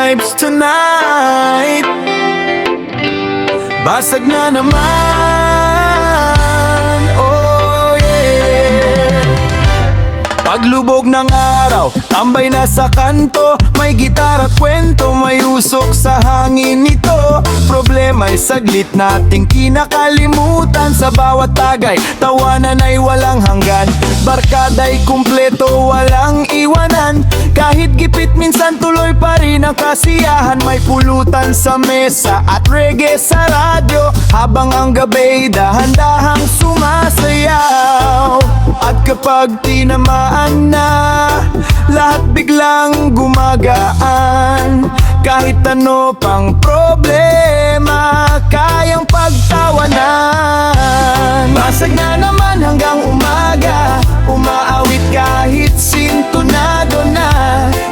vibes tonight. Basag na naman, oh yeah. Paglubog ng araw, tambay na sa kanto. May gitara at kwento, may usok sa hangin nito. Problema'y saglit nating kinakalimutan. Sa bawat tagay, tawanan ay walang hanggan. Barkada'y kumpleto, walang iwanan. Kahit gipit minsan tuloy pa rin ang kasiyahan. May pulutan sa mesa at reggae sa radyo, habang ang gabi dahan-dahang sumasayaw. At kapag tinamaan na, lahat biglang gumagaan. Kahit ano pang problema, kayang pagtawanan. Basag na naman hanggang umaga, umaawit kahit sintonado na.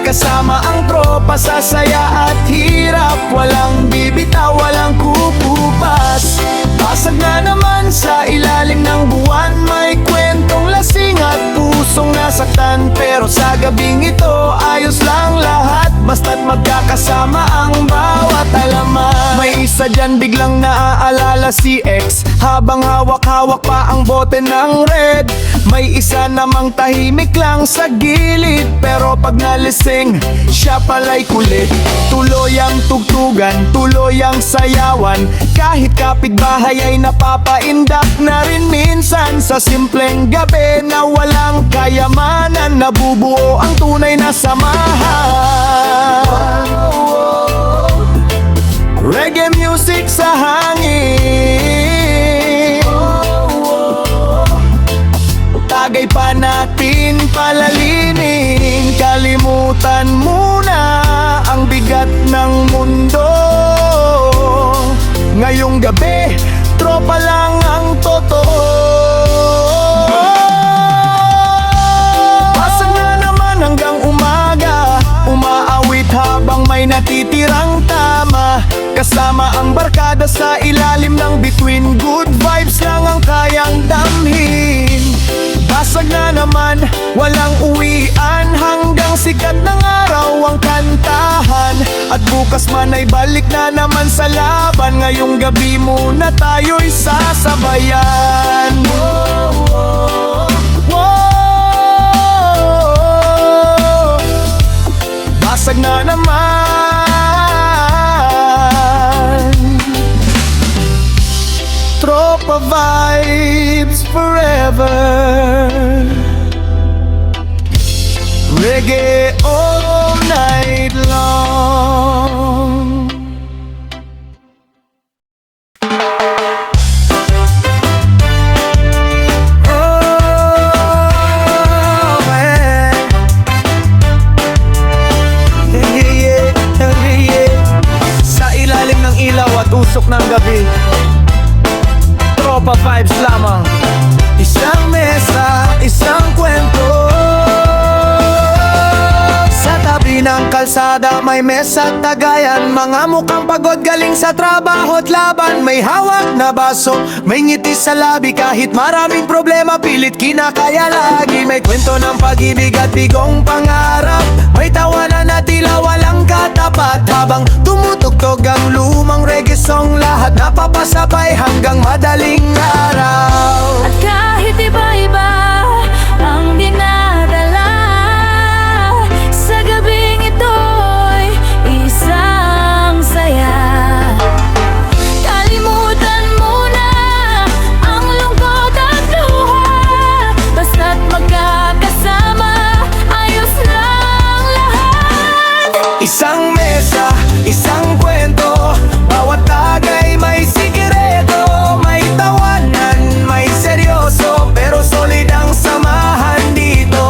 Kasama ang tropa sa saya at hirap, walang bibitaw, walang kukupas. Basag na naman sa ilalim ng buwan, may kwentong lasing at pusong nasaktan. Pero sa gabing ito, ayos lang lahat, basta't magkakasama ang bawat alaman. May isa dyan biglang naaalala si ex, habang hawak-hawak pa ang bote ng red. May isa namang tahimik lang sa gilid, pero pag nalising, siya pala'y kulit. Tuloy ang tugtugan, tuloy ang sayawan. Kahit kapitbahay ay napapaindak na rin minsan. Sa simpleng gabi na walang kayamanan, nabubuo ang tunay na samahan. Reggae music sa hangin, tagay pa natin palalinin. Kalimutan muna ang bigat ng mundo. Ngayong gabi, tropa lang ang totoo. Basag na naman hanggang umaga, umaawit habang may natitirang tama. Kasama ang barkada sa ilalim ng bituin, good vibes lang ang kayang damhin. Basag na naman, walang uwian, hanggang sikat ng araw ang kantahan. At bukas man ay balik na naman sa laban. Ngayong gabi muna tayo'y sasabayan. Basag na naman, tropa vibes forever. Reggae all night long. Sa ilalim ng ilaw at usok ng gabi, tropa vibes lamang. Isang mesa, isang kwento. Sa tabi ng kalsada may mesa at tagayan. Mga mukhang pagod galing sa trabaho at laban. May hawak na baso, may ngiti sa labi. Kahit maraming problema, pilit kinakaya lagi. May kwento ng pag-ibig at bigong pangarap. May tawanan na tila walang katapat. Habang tumutugtog ang lumang reggae song, lahat napapasabay hanggang madaling araw. At kahit iba-iba ang dinadala, sa gabing ito'y isang saya. Kalimutan muna ang lungkot at luha, basta't magkakasama, ayos lang lahat. Isang mesa, isang kwento, bawat tagay may sikreto. May tawanan, may seryoso, pero solid ang samahan dito.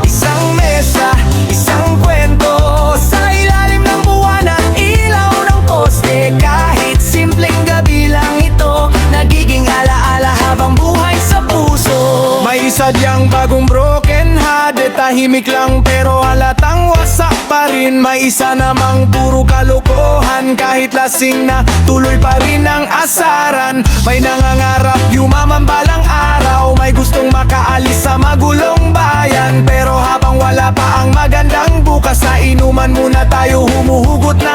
Isang mesa, isang kwento, sa ilalim ng buwan at ilaw ng poste. Kahit simpleng gabi lang ito, nagiging alaala habang buhay sa puso. May isa diyang bagong broken hearted, tahimik lang pero halatang wasak pa rin. May isa namang puro kalokohan, kahit lasing na tuloy pa rin ang asaran. May nangangarap yumaman balang araw, may gustong makaalis sa magulong bayan. Pero habang wala pa ang magandang bukas, sa inuman muna tayo humuhugot na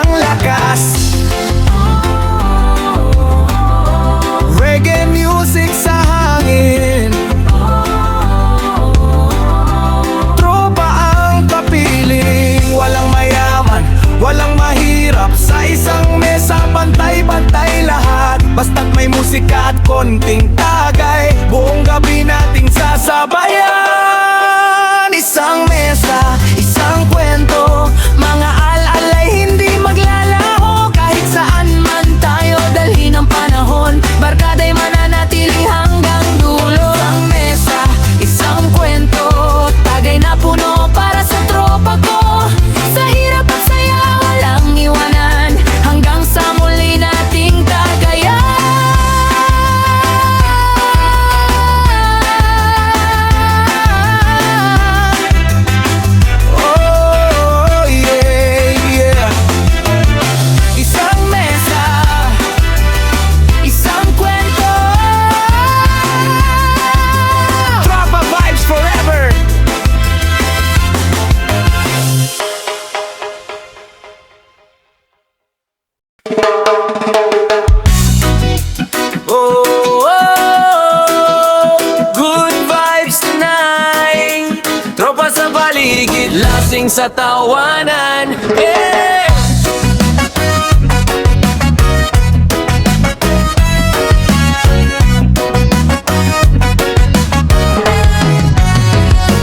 lasing sa tawanan. Yeah!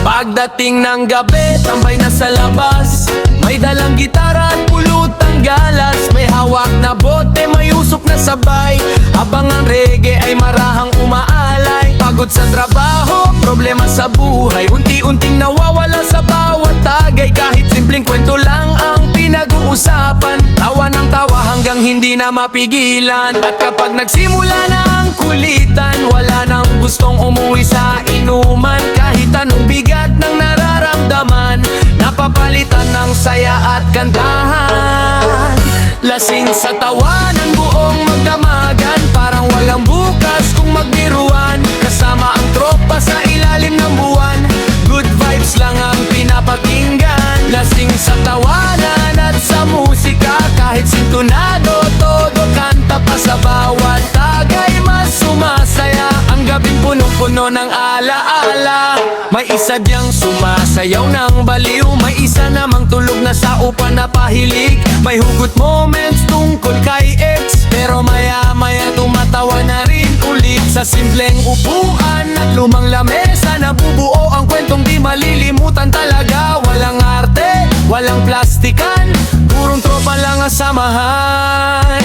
Pagdating ng gabi, tambay na sa labas. May dalang gitara at pulutang galas. May hawak na bote, may usok na sabay. Habang ang reggae ay marahang umaalay. Pagod sa trabaho, problema sa buhay, unti-unting nawawala sa bawat tagay. Kahit simpleng kwento lang ang pinag-uusapan, tawa ng tawa hanggang hindi na mapigilan. At kapag nagsimula na ang kulitan, wala nang gustong umuwi sa inuman. Kahit anong bigat ng nararamdaman, napapalitan ng saya at kantahan. Lasing sa tawanan, buong magdamagan, parang walang bukas kung magbiruan. Kasama ang tropa sa ilalim ng buwan, good vibes lang ang pinapakinggan. Lasing sa tawanan at sa musika, kahit sintonado, todo kanta pa sa bawat tagay. Mas sumasaya ang gabing punong-puno ng alaala. May isa diyang sumasayaw ng baliw, may isa namang tulog na sa upa na pahilig. May hugot moments tungkol kay ex, pero maya-maya tumatawa na rin ulit. Sa simpleng upuan at lumang lamesa, nabubuo ang kwentong di malilimutan talaga. Walang arte, walang plastikan, purong tropa lang ang samahan.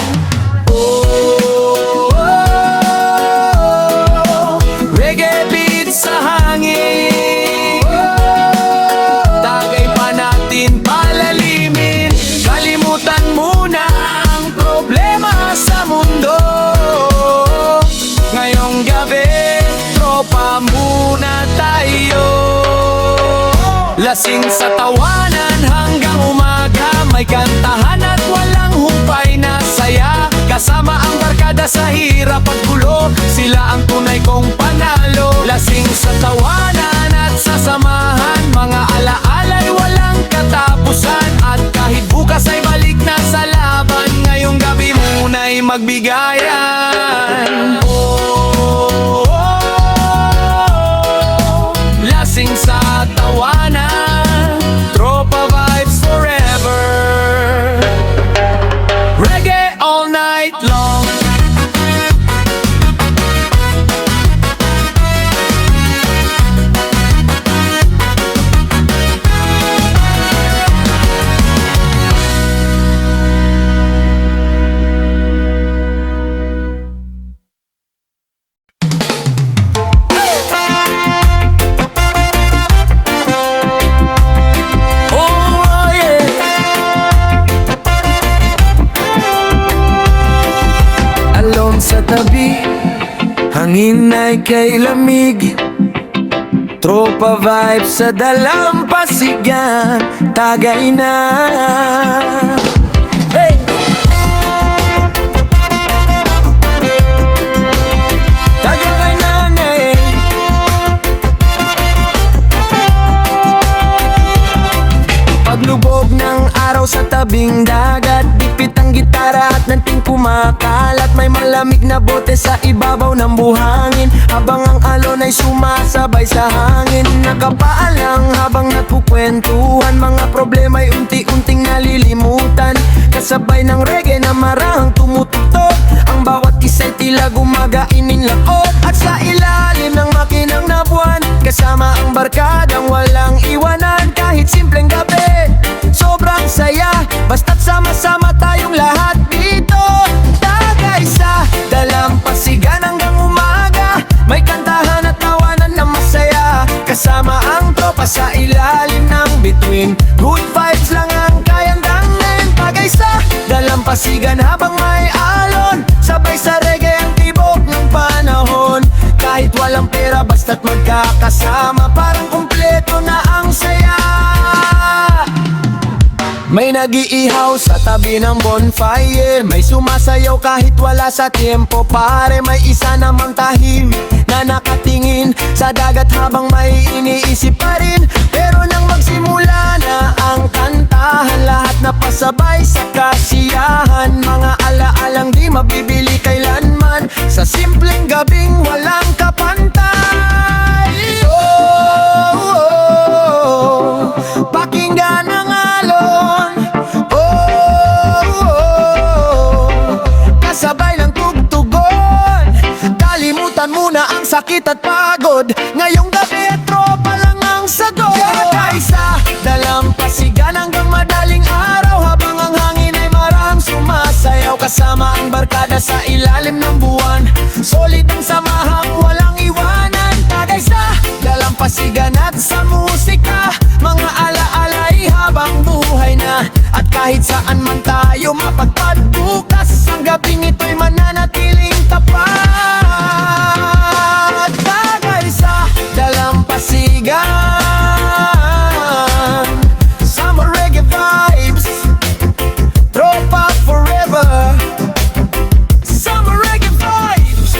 Oh, reggae beats sa hangin, tagay pa natin palalimin. Kalimutan muna ang problema sa mundo. Ngayong gabi, tropa muna tayo. Lasing sa tawanan hanggang umaga, may kantahan at walang humpay na saya. Kasama ang barkada sa hirap at gulo, sila ang tunay kong panalo. Lasing sa tawanan at sa samahan, mga alaala'y walang katapusan. At kahit bukas ay balik na sa laban, ngayong gabi muna'y magbigayan. Oh, lasing sa tawanan, tropa vibes forever. Reggae all night long. Oh yeah. Alone sa tabi, hangin ay kay lamig. Tropa vibes sa dalampasigan, tagay na. Hey! Tagay na, eh. Paglubog ng araw sa tabing dagat, dipit ang gitara at nanting kumakalat. May malamig na bote sa ibabaw ng buhangin, habang ang alon ay sumasabay sa hangin. Nakapaalang habang nagkukwentuhan, mga problema ay unti-unting nalilimutan. Kasabay ng reggae na marahang tumututok, ang bawat isa'y tila gumagainin laot. At sa ilalim ng makinang na buwan, kasama ang barkadang walang iwanan. Kahit simpleng gabi, sobrang saya, basta't sama-sama tayong lahat dito. Tagay sa dalampasigan hanggang umaga, may kantahan at tawanan na masaya. Kasama ang tropa sa ilalim ng bituin, good vibes lang ang kayang dangin. Tagay sa dalampasigan habang may alon, sabay sa reggae ang tibok ng panahon. Kahit walang pera, basta't magkakasama, parang kumpleto na ang saya. May nag-iihaw sa tabi ng bonfire, may sumasayaw kahit wala sa tiempo. Pare, may isa namang tahimik na nakatingin sa dagat habang may iniisip pa rin. Pero nang magsimula na ang kantahan, lahat na pasabay sa kasiyahan. Mga alaalang di mabibili kailanman, sa simpleng gabing walang kapantay. Oh, oh, oh, pakinggan na barkada sa ilalim ng buwan. Solid ang samahang walang iwanan. Tagay sa dalampasigan at sa musika, mga alaalay habang buhay na. At kahit saan man tayo mapagpad, bukas ang gabing ito'y mananatiling tapat. Tagay sa dalampasigan, summer reggae vibes, tropa forever. Summer reggae vibes.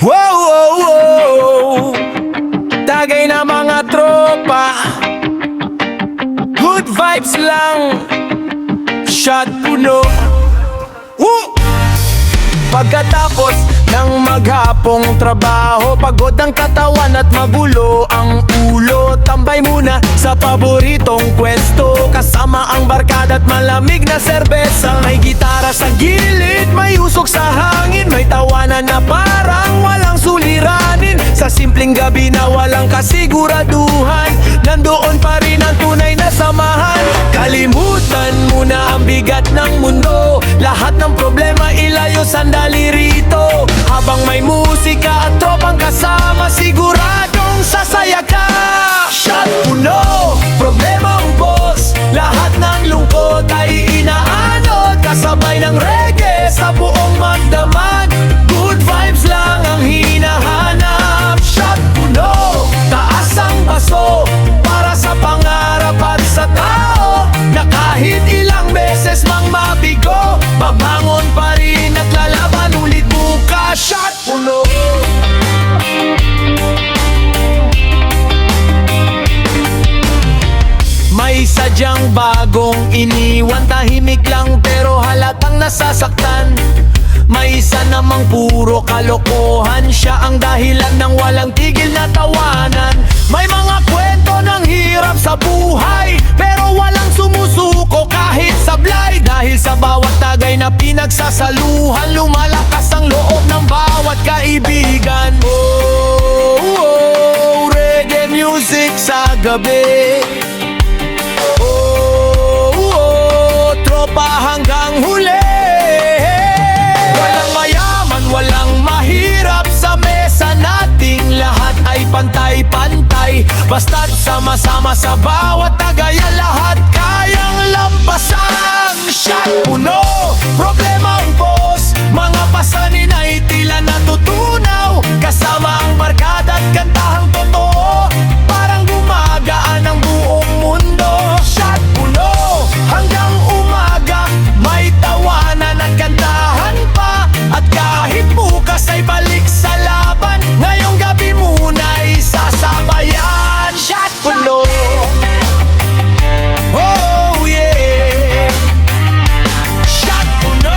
Wow, wow, wow. Tagay na mga tropa, good vibes lang, shot puno. Woo! Pagkatapos ng maghapong trabaho, pagod ang katawan at magulo ang ulo, tambay muna sa paboritong pwesto, kasama ang barkada at malamig na serbesa. May gitara sa gilid, may usok sa hangin, may tawanan na parang walang suliranin. Sa simpleng gabi na walang kasiguraduhan, nandoon pa rin ang tunay na samahan. Kalimutan mo na ang bigat ng mundo, lahat ng problema ilayo sandali rito. Habang may musika at tropang kasama, siguradong sasaya ka. Shot puno, problema ubos, lahat ng lungkot ay inaanod. Kasabay ng reggae sa buong magdamag, good vibes lang ang hinahanap. Shot puno, taas ang baso, para sa pangarap at sa tao, na kahit ilang beses mang mabigo, babangon pa rin at lalaban ulit bukas. Shot puno. May sadyang bagong iniwan, tahimik lang pero halatang nasasaktan. May isa namang puro kalokohan, siya ang dahilan ng walang tigil na tawanan. May mga kwento ng hirap sa buhay, pero walang sumusuko kahit sablay. Dahil sa bawat tagay na pinagsasaluhan, lumalakas ang loob ng bawat kaibigan. Oh, oh, reggae music sa gabi. Oh, oh, tropa hanggang huli. Walang mayaman, walang mahirap, sa mesa nating lahat ay pantay-pantay. Basta't sama-sama sa bawat tagayan, lahat kayang lampasan. Shot puno, problema ang boss, mga pasanin ay tila natutunaw. Kasama ang barkada at kantahang totoo, parang gumagaan ang buong mundo. Shot puno, hanggang umaga, may tawanan at kantahan pa. At kahit bukas ay balik sa laban, ngayong gabi muna'y sasabayan. Shot puno. Oh yeah, shot puno.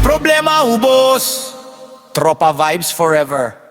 Problema ubos, tropa vibes forever.